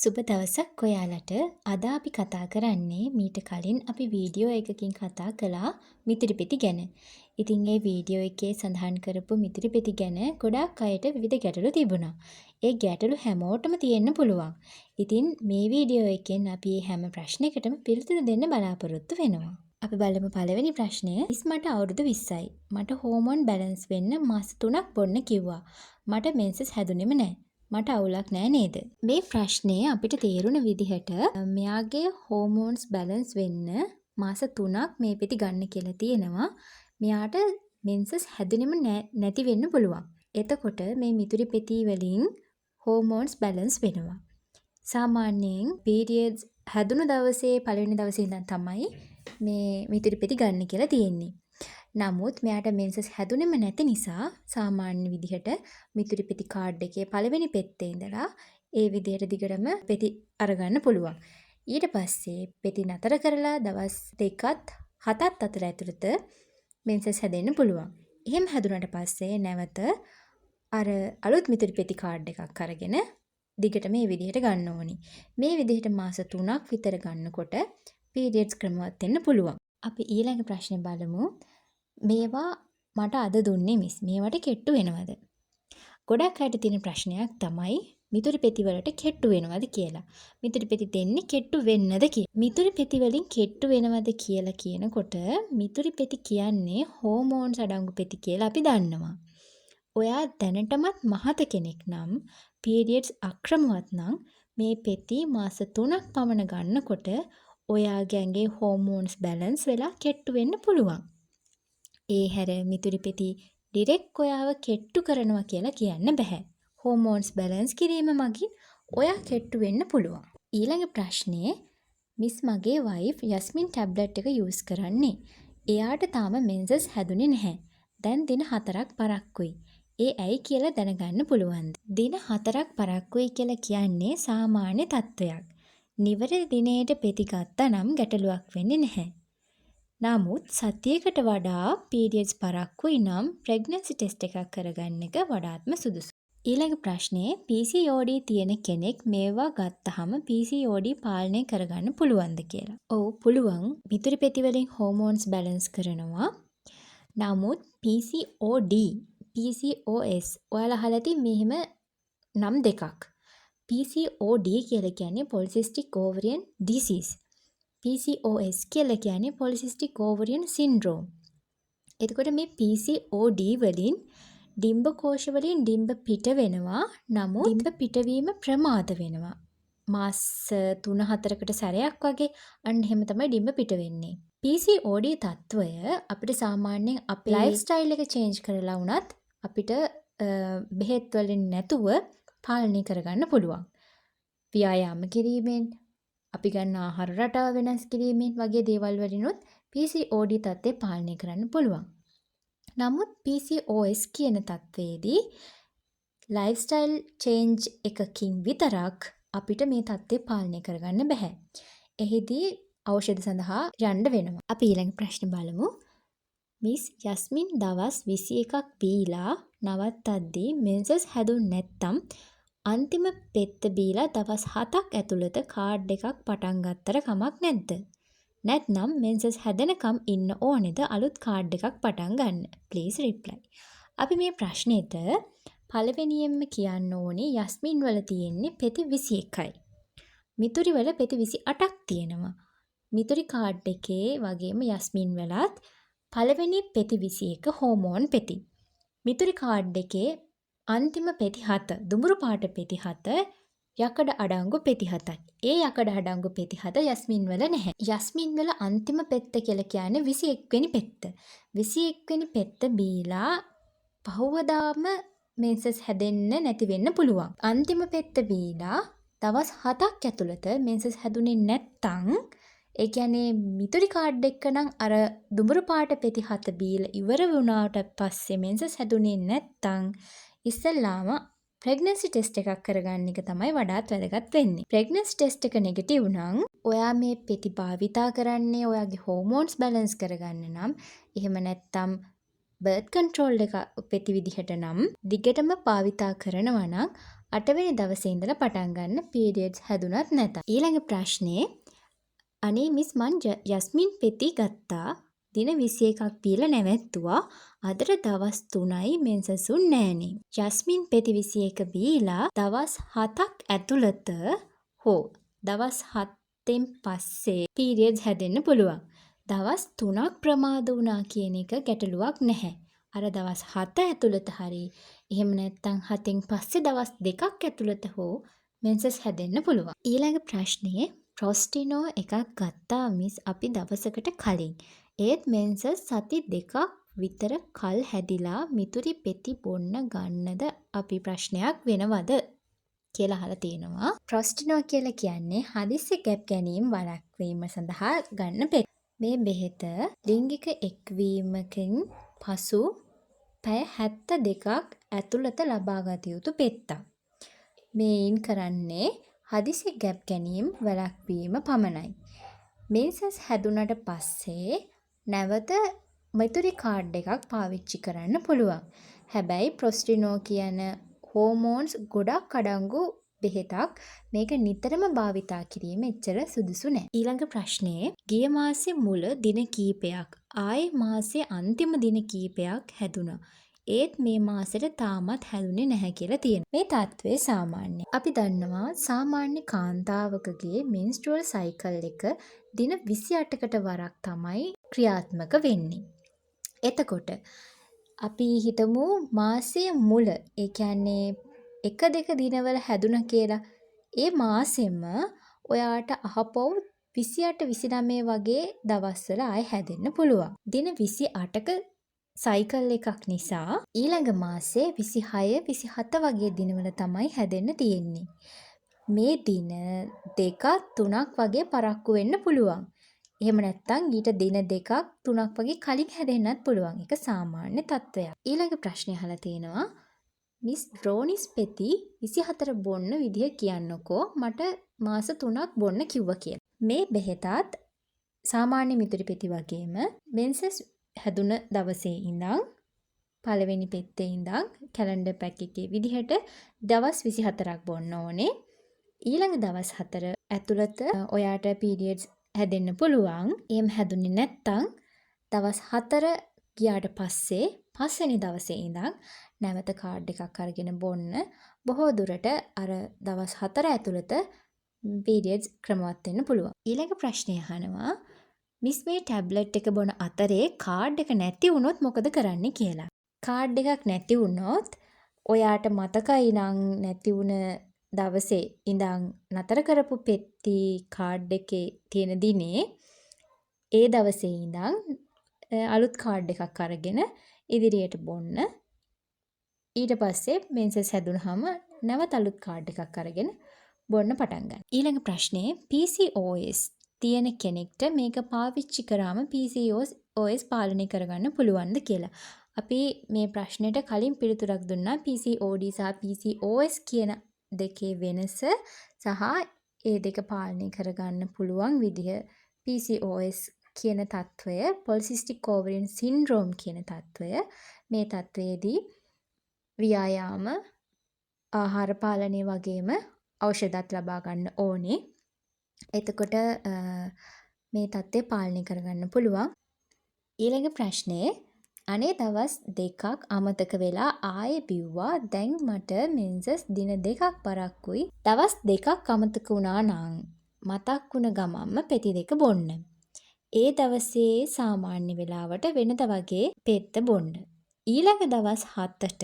සුබ දවසක් ඔයාලට. අද අපි කතා කරන්නේ මීට කලින් අපි වීඩියෝ එකකින් කතා කළා මිතුරිපෙති ගැන. ඉතින් ඒ වීඩියෝ එකේ සඳහන් කරපු මිතුරිපෙති ගැන ගොඩාක් අයට විවිධ ගැටලු තිබුණා. ඒ ගැටලු හැමෝටම තියෙන්න පුළුවන්. ඉතින් මේ වීඩියෝ එකෙන් අපි හැම ප්‍රශ්නයකටම පිළිතුරු දෙන්න බලාපොරොත්තු වෙනවා. අපි බලමු පළවෙනි ප්‍රශ්නය. මට අවුරුදු 20යි. මට හෝමෝන් බැලන්ස් වෙන්න මාස 3ක් බොන්න කිව්වා. මට මෙන්සස් හැදුනෙම නැහැ. මට අවුලක් නෑ නේද? මේ ප්‍රශ්නේ අපිට තේරුණ විදිහට මෙයාගේ හෝමෝන්ස් බැලන්ස් වෙන්න මාස 3ක් මේ පෙති ගන්න කියලා තියෙනවා. මෙයාට මෙන්සස් හැදුනෙම නැති වෙන්න පුළුවන්. එතකොට මේ මිතුරි පෙති වලින් හෝමෝන්ස් බැලන්ස් වෙනවා. සාමාන්‍යයෙන් පීරියඩ්ස් හැදුණු දවසේ පළවෙනි දවසේ ඉඳන් තමයි මේ මිතුරි පෙති ගන්න කියලා තියෙන්නේ. නමුත් මෙයාට මෙන්සස් හැදුනෙම නැති නිසා සාමාන්‍ය විදිහට මිතුරි පෙති කාඩ් එකේ පළවෙනි පෙත්තේ ඉඳලා ඒ විදිහට දිගටම පෙති අරගන්න පුළුවන්. ඊට පස්සේ පෙති නතර කරලා දවස් 2ත් 7ත් අතර ඇතුළත මෙන්සස් හැදෙන්න පුළුවන්. එහෙම හැදුනට පස්සේ නැවත අර අලුත් මිතුරි පෙති කාඩ් එකක් අරගෙන දිගටම මේ විදිහට ගන්න ඕනි. මේ විදිහට මාස 3ක් විතර ගන්නකොට පීරියඩ්ස් ක්‍රමවත් වෙන්න පුළුවන්. අපි ඊළඟ ප්‍රශ්නේ බලමු. මේවා මට අද දුන්නේ මිස්. මේවට කෙට්ටු වෙනවද? ගොඩක් අයට තියෙන ප්‍රශ්නයක් තමයි මිතුරි පෙති වලට කෙට්ටු වෙනවද කියලා. මිතුරි පෙති දෙන්නේ කෙට්ටු වෙන්නද කියලා. මිතුරි පෙති වලින් කෙට්ටු වෙනවද කියලා කියනකොට මිතුරි පෙති කියන්නේ හෝමෝන්ස් අඩංගු පෙති කියලා අපි දන්නවා. ඔයා දැනටමත් මහත කෙනෙක් නම් පීරියඩ්ස් අක්‍රමවත් නම් මේ පෙති මාස 3ක් පමණ ගන්නකොට ඔයාගේ ඇඟේ හෝමෝන්ස් බැලන්ස් වෙලා කෙට්ටු වෙන්න පුළුවන්. ඒ හැර මිතුරි පෙති ඩිරෙක්ට් ඔයාව කෙට්ටු කරනවා කියලා කියන්න බෑ. හෝමෝන්ස් බැලන්ස් කිරීම මගින් ඔයා කෙට්ටු වෙන්න පුළුවන්. ඊළඟ ප්‍රශ්නේ මිස් මගේ වයිෆ් යස්මින් ටැබ්ලට් එක යූස් කරන්නේ. එයාට තාම මෙන්සස් හැදුනේ නැහැ. දැන් දින 4ක් පරක්කුයි. ඒ ඇයි කියලා දැනගන්න පුළුවන්ද? දින 4ක් පරක්කුයි කියලා කියන්නේ සාමාන්‍ය තත්ත්වයක්. නිවැරදි දිනේට පෙති ගත්තා නම් ගැටලුවක් වෙන්නේ නැහැ. නමුත් සතියකට වඩා පීරියඩ්ස් පරක්කුයි නම් ප්‍රෙග්නන්සි ටෙස්ට් එකක් කරගන්න එක වඩාත්ම සුදුසුයි. ඊළඟ ප්‍රශ්නේ PCOD තියෙන කෙනෙක් මේවා ගත්තහම PCOD පාලනය කරගන්න පුළුවන්ද කියලා. ඔව් පුළුවන්. මිතුරි පෙති වලින් හෝමෝන්ස් බැලන්ස් කරනවා. නමුත් PCOD, PCOS ඔයාලා අහලා තියෙන මෙහෙම නම් දෙකක්. PCOD කියලා කියන්නේ Polycystic Ovarian Disease. PCOS කියලා කියන්නේ Polycystic Ovarian Syndrome. එතකොට මේ PCOD වලින් ඩිම්බ කෝෂ වලින් ඩිම්බ පිට වෙනවා. නමුත් ඩිම්බ පිටවීම ප්‍රමාද වෙනවා. මාස 3-4කට සැරයක් වගේ අන්න එහෙම තමයි ඩිම්බ පිට වෙන්නේ. PCOD තත්වය අපිට සාමාන්‍යයෙන් අපේ ලයිෆ් ස්ටයිල් එක චේන්ජ් කරලා වුණත් අපිට බෙහෙත් වලින් නැතුව පාලනය කරගන්න පුළුවන්. ව්‍යායාම කිරීමෙන් අපි ගන්න ආහාර රටාව වෙනස් කිරීමෙන් වගේ දේවල් වලිනුත් PCOD තත්ත්වය පාලනය කරන්න පුළුවන්. නමුත් PCOS කියන තත්ත්වයේදී ලයිෆ්ස්ටයිල් චේන්ජ් එකකින් විතරක් අපිට මේ තත්ත්වය පාලනය කරගන්න බෑ. එහිදී ඖෂධ සඳහා යන්න වෙනවා. අපි ඊළඟ ප්‍රශ්න බලමු. මිස් යස්මින් දවස් 21ක් බීලා නවත්තද්දී මෙන්සස් හැදුන්නේ නැත්තම් අන්තිම පෙත්ත බීලා දවස් 7ක් ඇතුළත කාඩ් එකක් පටන් ගත්තට කමක් නැද්ද? නැත්නම් මෙන්සස් හැදෙනකම් ඉන්න ඕනේද අලුත් කාඩ් එකක් පටන් ගන්න? Please reply. අපි මේ ප්‍රශ්නෙට පළවෙනියෙන්ම කියන්න ඕනේ යස්මින් වල තියෙන්නේ පෙති 21යි. මිතුරි වල පෙති 28ක් තියෙනවා. මිතුරි කාඩ් එකේ වගේම යස්මින් වලත් පළවෙනි පෙති 21 හෝමෝන් පෙති. මිතුරි කාඩ් එකේ අන්තිම පෙති 7 දුඹුරු පාට පෙති 7 යකඩ අඩංගු පෙති 7යි. ඒ යකඩ අඩංගු පෙති 7 යස්මින් වල නැහැ. යස්මින් වල අන්තිම පෙත්ත කියලා කියන්නේ 21 වෙනි පෙත්ත. 21 වෙනි පෙත්ත බීලා පහවදාම මෙන්සස් හැදෙන්න නැති වෙන්න පුළුවන්. අන්තිම පෙත්ත බීලා දවස් 7ක් ඇතුළත මෙන්සස් හැදුනේ නැත්තම් ඒ කියන්නේ මිතුරි කාඩ් එක නම් අර දුඹුරු පාට පෙති 7 බීලා ඉවර වුණාට පස්සේ මෙන්සස් හැදුනේ නැත්තම් ඉස්සෙල්ලාම ප්‍රෙග්නන්සි ටෙස්ට් එකක් කරගන්න එක තමයි වඩාත් වැදගත් වෙන්නේ. ප්‍රෙග්නන්සි ටෙස්ට් එක නෙගටිව් නම් ඔයා මේ පෙති භාවිතා කරන්නේ ඔයාගේ හෝමෝන්ස් බැලන්ස් කරගන්න නම් එහෙම නැත්තම් බර්ත් කන්ට්‍රෝල් එක පෙති විදිහට නම් දිගටම භාවිතා කරනවා නම් 8 වෙනි දවසේ ඉඳලා පටන් ගන්න පීරියඩ්ස් හැදුනත් නැතත්. ඊළඟ ප්‍රශ්නේ අනේ මිස් මං යස්මින් පෙති ගත්තා. දින 21ක් බීලා නැවැත්තුවා. අදට දවස් 3යි මෙන්සසුන් නෑනේ. යස්මින් පෙති 21 බීලා දවස් 7ක් ඇතුළත හෝ දවස් 7න් පස්සේ පීරියඩ්ස් හැදෙන්න පුළුවන්. දවස් 3ක් ප්‍රමාද වුණා කියන එක ගැටලුවක් නැහැ. අර දවස් 7 ඇතුළත හරි එහෙම නැත්නම් 7න් පස්සේ දවස් 2ක් ඇතුළත හෝ මෙන්සස් හැදෙන්න පුළුවන්. ඊළඟ ප්‍රශ්නේ ප්‍රොස්ටිනෝ එකක් ගත්තා මිස් අපි දවසකට කලින්. ඒත් මෙන්සස් සති 2ක් විතර කල් හැදිලා මිතුරි පෙති බොන්න ගන්නද අපි ප්‍රශ්නයක් වෙනවද කියලා අහලා තියෙනවා. ප්‍රොස්ටිනෝ කියලා කියන්නේ හදිස්සි ගැප් ගැනීම වළක්වීම සඳහා ගන්න පෙත්. මේ බෙහෙත ලිංගික එක්වීමකින් පසු පැය 72ක් ඇතුළත ලබා ගත යුතු පෙත්තක්. මේන් කරන්නේ හදිසි ගැප් ගැනීම වළක්වීම පමණයි. මෙන්සස් හැදුනට පස්සේ නැවත මිතුරි කාඩ් එකක් පාවිච්චි කරන්න පුළුවන්. හැබැයි ප්‍රොස්ටිනෝ කියන හෝමෝන්ස් ගොඩක් අඩංගු බෙහෙතක්. මේක නිතරම භාවිතා කිරීම එච්චර සුදුසු නෑ. ඊළඟ ප්‍රශ්නේ ගිය මාසේ මුල දින කීපයක් ආයේ මාසේ අන්තිම දින කීපයක් හැදුනා. ඒත් මේ මාසෙට තාමත් හැදුනේ නැහැ කියලා තියෙනවා. මේ තත්ත්වය සාමාන්‍යයි. අපි දන්නවා සාමාන්‍ය කාන්තාවකගේ මෙන්ස්ට්‍රුවල් සයිකල් එක දින 28කට වරක් තමයි ක්‍රියාත්මක වෙන්නේ. එතකොට අපි හිතමු මාසයේ මුල ඒ කියන්නේ 1-2 දිනවල හැදුණා කියලා. ඒ මාසෙම ඔයාට අහපොව 28-29 වගේ දවස්වල ආයෙ හැදෙන්න පුළුවන්. දින 28ක සයිකල් එකක් නිසා ඊළඟ මාසේ 26-27 වගේ දිනවල තමයි හැදෙන්න තියෙන්නේ. මේ දින 2-3ක් වගේ පරක්කු වෙන්න පුළුවන්. එහෙම නැත්නම් ඊට දින 2-3ක් වගේ කලින් හැදෙන්නත් පුළුවන්. ඒක සාමාන්‍ය තත්ත්වයක්. ඊළඟ ප්‍රශ්නේ අහලා තියෙනවා මිස් ඩ්‍රෝනිස් පෙති 24 බොන්න විදිය කියන්නකෝ මට මාස 3ක් බොන්න කිව්වා කියලා. මේ බෙහෙතත් සාමාන්‍ය මිතුරි පෙති වගේම මෙන්සස් හැදුන දවසේ ඉඳන් පළවෙනි පෙත්තේ ඉඳන් කැලෙන්ඩර් පැක් එකේ විදිහට දවස් 24ක් බොන්න ඕනේ. ඊළඟ දවස් 4 ඇතුළත ඔයාට පීරියඩ්ස් හැදෙන්න පුළුවන්. එහෙම හැදුනේ නැත්නම් දවස් 4 ගියාට පස්සේ 5 වෙනි දවසේ ඉඳන් නැවත කාඩ් එකක් අරගෙන බොන්න බොහෝ දුරට අර දවස් 4 ඇතුළත පීරියඩ්ස් ක්‍රමවත් වෙන්න පුළුවන්. ඊළඟ ප්‍රශ්නය අහනවා මිස් මේ ටැබ්ලට් එක බොන අතරේ කාඩ් එක නැති වුණොත් මොකද කරන්නේ කියලා. කාඩ් එකක් නැති වුණොත් ඔයාට මතකයි නම් නැති වුණ දවසේ ඉඳන් නතර කරපු පෙත්ති කාඩ් එකේ තියෙන දිනේ ඒ දවසේ ඉඳන් අලුත් කාඩ් එකක් අරගෙන ඉදිරියට බොන්න. ඊට පස්සේ මෙන්සස් හැදුනහම නැවත අලුත් කාඩ් එකක් අරගෙන බොන්න පටන් ගන්න. ඊළඟ ප්‍රශ්නේ PCOS තියෙන කෙනෙක්ට මේක පාවිච්චි කරාම PCOS පාලනය කරගන්න පුළුවන්ද කියලා. අපි මේ ප්‍රශ්නෙට කලින් පිළිතුරක් දුන්නා. PCOD සහ PCOS කියන දෙකේ වෙනස සහ ඒ දෙක පාලනය කරගන්න පුළුවන් විදිහ. PCOS කියන තත්වය Polycystic Ovarian Syndrome කියන තත්වය. මේ තත්වයේදී ව්‍යායාම ආහාර පාලනය වගේම ඖෂධත් ලබා ගන්න ඕනේ. එතකොට මේ තත්ත්වය පාලනය කරගන්න පුළුවන්. ඊළඟ ප්‍රශ්නේ අනේ දවස් 2ක් අමතක වෙලා ආයෙ බිව්වා. දැන් මට මෙන්සස් දින 2ක් පරක්කුයි. දවස් 2ක් අමතක වුණා නම් මතක් වුණ ගමන්ම පෙති 2 බොන්න. ඒ දවසේ සාමාන්‍ය වෙලාවට වෙනද වගේ පෙත්ත බොන්න. ඊළඟ දවස් 7ට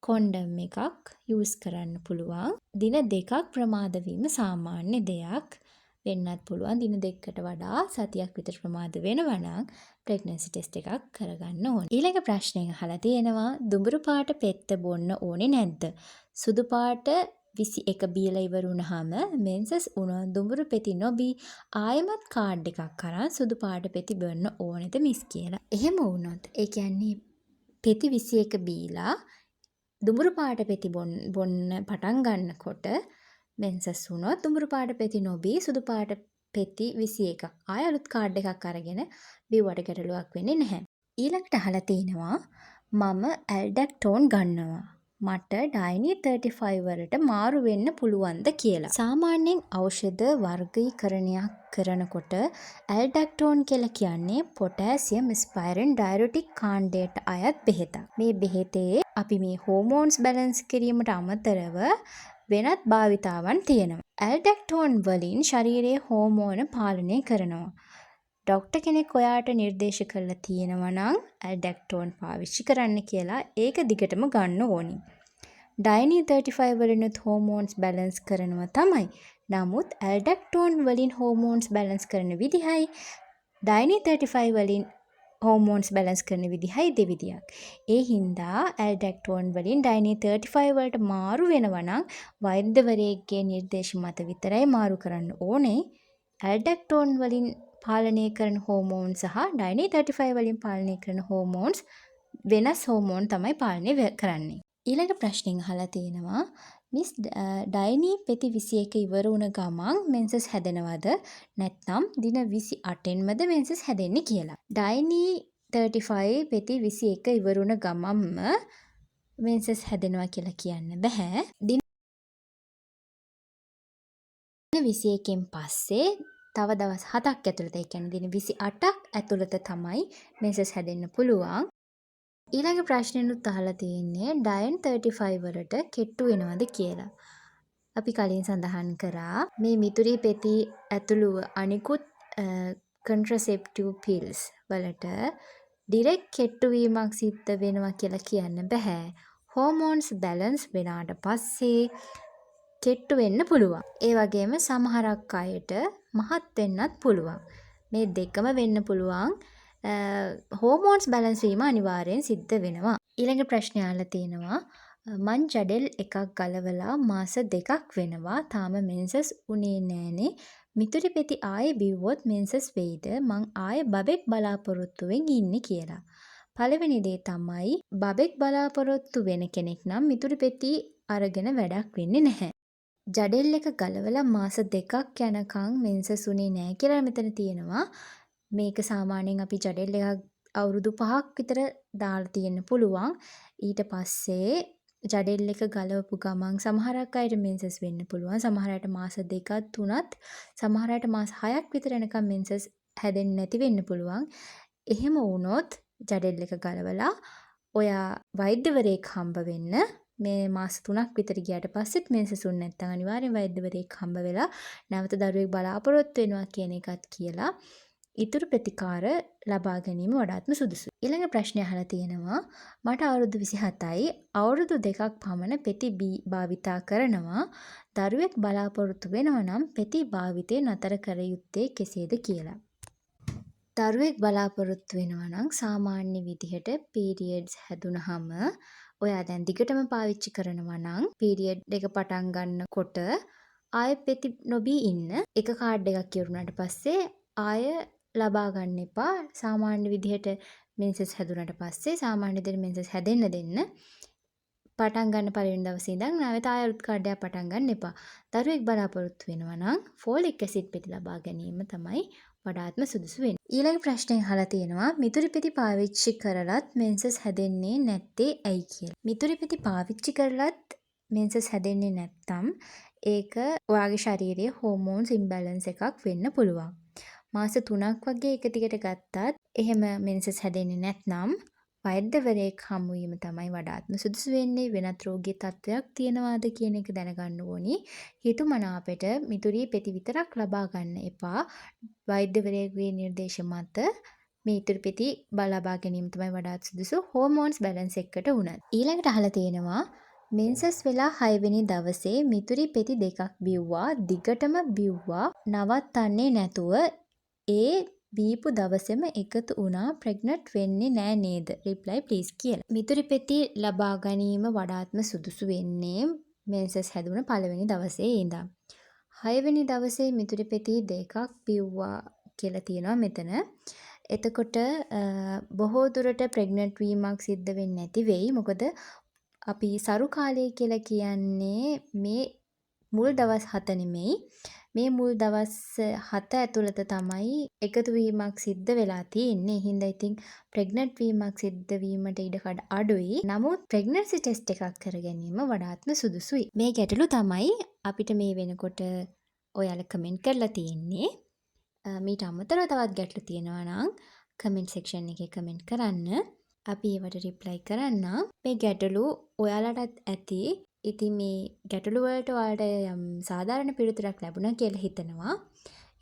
කොන්ඩම් එකක් යූස් කරන්න පුළුවන්. දින 2ක් ප්‍රමාද වීම සාමාන්‍ය දෙයක්. වෙන්නත් පුළුවන් දින 2කට වඩා සතියක් විතර ප්‍රමාද වෙනවා නම් ප්‍රෙග්නන්සි ටෙස්ට් එකක් කරගන්න ඕනේ. ඊළඟ ප්‍රශ්නය අහලා තියෙනවා දුඹුරු පාට පෙත්ත බොන්න ඕනේ නැද්ද? සුදු පාට 21 බීලා ඉවර වුණාම මෙන්සස් වුණා දුඹුරු පෙති නොබී ආයෙමත් කාඩ් එකක් අරන් සුදු පාට පෙති බොන්න ඕනේද මිස් කියලා. එහෙම වුණොත් ඒ කියන්නේ පෙති 21 බීලා දුඹුරු පාට පෙති බොන්න පටන් ගන්නකොට මෙන්සස් වුණොත් දුඹුරු පාට පෙති නොබී සුදු පාට පෙති 21ක් ආය අලුත් කාඩ් එකක් අරගෙන බිව්වට ගැටලුවක් වෙන්නේ නැහැ. ඊළඟට අහලා තිනවා මම ඇල්ඩක්ටෝන් ගන්නවා. මට ඩයිනී 35 වලට මාරු වෙන්න පුළුවන්ද කියලා. සාමාන්‍යයෙන් ඖෂධ වර්ගීකරණයක් කරනකොට ඇල්ඩක්ටෝන් කියලා කියන්නේ පොටෑසියම් ස්පයිරින් ඩයුරිටික් කාණ්ඩයට අයත් බෙහෙතක්. මේ බෙහෙතේ අපි මේ හෝමෝන්ස් බැලන්ස් කිරීමට අමතරව වෙනත් භාවිතාවන් තියෙනවා. ඇල්ඩක්ටෝන් වලින් ශරීරයේ හෝමෝන පාලනය කරනවා. ඩොක්ටර් කෙනෙක් ඔයාට නිර්දේශ කරලා තියෙනවා නම් ඇල්ඩක්ටෝන් පාවිච්චි කරන්න කියලා ඒක දිගටම ගන්න ඕනි. ඩයිනී 35 වලිනුත් හෝමෝන්ස් බැලන්ස් කරනවා තමයි. නමුත් ඇල්ඩක්ටෝන් වලින් හෝමෝන්ස් බැලන්ස් කරන විදිහයි ඩයිනී 35 වලින් හෝමෝන්ස් බැලන්ස් කරන විදිහයි දෙවිදියක්. ඒ හින්දා ඇල්ඩක්ටෝන් වලින් ඩයිනී 35 වලට මාරු වෙනවා නම් වෛද්‍යවරයෙක්ගේ නිර්දේශ මත විතරයි මාරු කරන්න ඕනේ. ඇල්ඩක්ටෝන් වලින් පාලනය කරන හෝමෝන් සහ ඩයිනී 35 වලින් පාලනය කරන හෝමෝන්ස් වෙනස් හෝමෝන් තමයි පාලනය කරන්නේ. ඊළඟ ප්‍රශ්නෙන් අහලා තියෙනවා මිස් ඩයිනී පෙති 21 ඉවර වුණ ගමන් මෙන්සස් හැදෙනවද නැත්නම් දින 28න්මද මෙන්සස් හැදෙන්නේ කියලා. ඩයිනී 35 පෙති 21 ඉවර වුණ ගමන්ම මෙන්සස් හැදෙනවා කියලා කියන්න බෑ. දින 21න් පස්සේ තව දවස් 7ක් ඇතුළත, ඒ කියන්නේ දින 28ක් ඇතුළත තමයි මෙන්සස් හැදෙන්න පුළුවන්. ඊළඟ ප්‍රශ්නෙනුත් අහලා තියෙන්නේ ඩයන් 35 වලට කෙට්ටු වෙනවද කියලා. අපි කලින් සඳහන් කරා මේ මිතුරී පෙති ඇතුළු අනිකුත් කොන්ට්‍රසෙප්ටිව් පිල්ස් වලට ඩිරෙක්ට් කෙට්ටු වීමක් සිද්ධ වෙනවා කියලා කියන්න බෑ. හෝමෝන්ස් බැලන්ස් වෙනාට පස්සේ කෙට්ටු වෙන්න පුළුවන්. ඒ වගේම සමහරක් අයට මහත් වෙන්නත් පුළුවන්. මේ දෙකම වෙන්න පුළුවන්. හෝමෝන්ස් බැලන්ස් වීම අනිවාර්යෙන් සිද්ධ වෙනවා. ඊළඟ ප්‍රශ්නය අහලා තියෙනවා මං ජඩෙල් එකක් ගලවලා මාස 2ක් වෙනවා තාම මෙන්සස් උනේ නෑනේ. මිතුරි පෙති ආයේ බිව්වොත් මෙන්සස් වෙයිද? මං ආයේ බබෙක් බලාපොරොත්තුවෙන් ඉන්නේ කියලා. පළවෙනි දේ තමයි බබෙක් බලාපොරොත්තු වෙන කෙනෙක් නම් මිතුරි පෙති අරගෙන වැඩක් වෙන්නේ නැහැ. ජඩෙල් එක ගලවලා මාස 2ක් යනකම් මෙන්සස් උනේ නෑ කියලා මෙතන තියෙනවා. මේක සාමාන්‍යයෙන් අපි ජඩෙල් එකක් අවුරුදු 5ක් විතර දාලා තියෙන්න පුළුවන්. ඊට පස්සේ ජඩෙල් එක ගලවපු ගමන් සමහරක් අයට මෙන්සස් වෙන්න පුළුවන්. සමහර අයට මාස 2ක් 3ක්, සමහර අයට මාස 6ක් විතර යනකම් මෙන්සස් හැදෙන්නේ නැති වෙන්න පුළුවන්. එහෙම වුණොත් ජඩෙල් එක ගලවලා ඔයා වෛද්‍යවරයෙක් හම්බ වෙන්න. මේ මාස 3ක් විතර ගියාට පස්සෙත් මෙන්සස් උන්නේ නැත්නම් අනිවාර්යෙන් වෛද්‍යවරයෙක් හම්බ වෙලා නැවත දරුවෙක් බලාපොරොත්තු වෙනවා කියන එකත් කියලා ඉතුරු ප්‍රතිකාර ලබා ගැනීම වඩාත්ම සුදුසුයි. ඊළඟ ප්‍රශ්නය අහලා තියෙනවා මට අවුරුදු 27යි අවුරුදු 2ක් පමණ පෙති භාවිතා කරනවා. දරුවෙක් බලාපොරොත්තු වෙනවා නම් පෙති භාවිතය නතර කර යුත්තේ කෙසේද කියලා. දරුවෙක් බලාපොරොත්තු වෙනවා නම් සාමාන්‍ය විදිහට පීරියඩ්ස් හැදුනහම ඔයා දැන් දිගටම පාවිච්චි කරනවා නම් පීරියඩ් එක පටන් ගන්නකොට ආයෙ පෙති නොබී ඉන්න. එක කාඩ් එකක් ඉවරුනට පස්සේ ආය ලබා ගන්න එපා. සාමාන්‍ය විදිහට මෙන්සස් හැදුනට පස්සේ සාමාන්‍ය විදිහට මෙන්සස් හැදෙන්න දෙන්න. පටන් ගන්න පළවෙනි දවසේ ඉඳන් නැවත ආය අලුත් කාඩ් එකක් පටන් ගන්න එපා. දරුවෙක් බලාපොරොත්තු වෙනවා නම් ෆෝලික් ඇසිඩ් පෙති ලබා ගැනීම තමයි වඩාත්ම සුදුසු වෙන්නේ. ඊළඟ ප්‍රශ්නයෙන් අහලා තියෙනවා මිතුරි පෙති පාවිච්චි කරලත් මෙන්සස් හැදෙන්නේ නැත්තේ ඇයි කියලා. මිතුරි පෙති පාවිච්චි කරලත් මෙන්සස් හැදෙන්නේ නැත්තම් ඒක ඔයාගේ ශරීරයේ හෝමෝන්ස් ඉම්බැලන්ස් එකක් වෙන්න පුළුවන්. මාස 3ක් වගේ එක දිගට ගත්තත් එහෙම මෙන්සස් හැදෙන්නේ නැත්නම් වෛද්‍යවරයෙක් හමු වීම තමයි වඩාත්ම සුදුසු වෙන්නේ. වෙනත් රෝගී තත්ත්වයක් තියෙනවාද කියන එක දැනගන්න ඕනි. හිතුමනාපෙට මිතුරී පෙති විතරක් ලබා ගන්න එපා. වෛද්‍යවරයෙකුගේ නිර්දේශ මත මේ ඉතුරු පෙති ලබා ගැනීම තමයි වඩාත් සුදුසු හෝමෝන්ස් බැලන්ස් එකට උනත්. ඊළඟට අහලා තියෙනවා මෙන්සස් වෙලා 6 වෙනි දවසේ මිතුරි පෙති දෙකක් බිව්වා. දිගටම බිව්වා. නවත්තන්නේ නැතුව ඒ බීපු දවසේම එකතු වුණා. ප්‍රෙග්නන්ට් වෙන්නේ නෑ නේද? රිප්ලයි ප්ලීස් කියලා. මිතුරි පෙති ලබා ගැනීම වඩාත්ම සුදුසු වෙන්නේ මෙන්සස් හැදුන පළවෙනි දවසේ ඉඳන්. 6 වෙනි දවසේ මිතුරි පෙති දෙකක් බිව්වා කියලා තියෙනවා මෙතන. එතකොට බොහෝ දුරට ප්‍රෙග්නන්ට් වීමක් සිද්ධ වෙන්නේ නැති වෙයි. මොකද අපි සරු කාලය කියලා කියන්නේ මේ මුල් දවස් 7 නෙමෙයි. මේ මුල් දවස් 7 ඇතුළත තමයි එකතු වීමක් සිද්ධ වෙලා තියෙන්නේ. හින්දා ඉතින් ප්‍රෙග්නන්ට් වීමක් සිද්ධ වීමට ඉඩකඩ අඩුයි. නමුත් ප්‍රෙග්නන්සි ටෙස්ට් එකක් කර ගැනීම වඩාත්ම සුදුසුයි. මේ ගැටලු තමයි අපිට මේ වෙනකොට ඔයාලා කමෙන්ට් කරලා තියෙන්නේ. මීට අමතරව තවත් ගැටලු තියෙනවා නම් කමෙන්ට් සෙක්ෂන් එකේ කමෙන්ට් කරන්න. අපි ඒවට රිප්ලයි කරන්නම්. මේ ගැටලු ඔයාලටත් ඇති. ඉතින් මේ ගැටලු වලට ඔයාලට යම් සාධාරණ පිළිතුරක් ලැබුණා කියලා හිතනවා.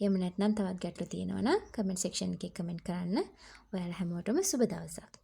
එහෙම නැත්නම් තවත් ගැටලු තියෙනවා නම් කමෙන්ට් සෙක්ෂන් එකේ කමෙන්ට් කරන්න. ඔයාලා හැමෝටම සුබ දවසක්.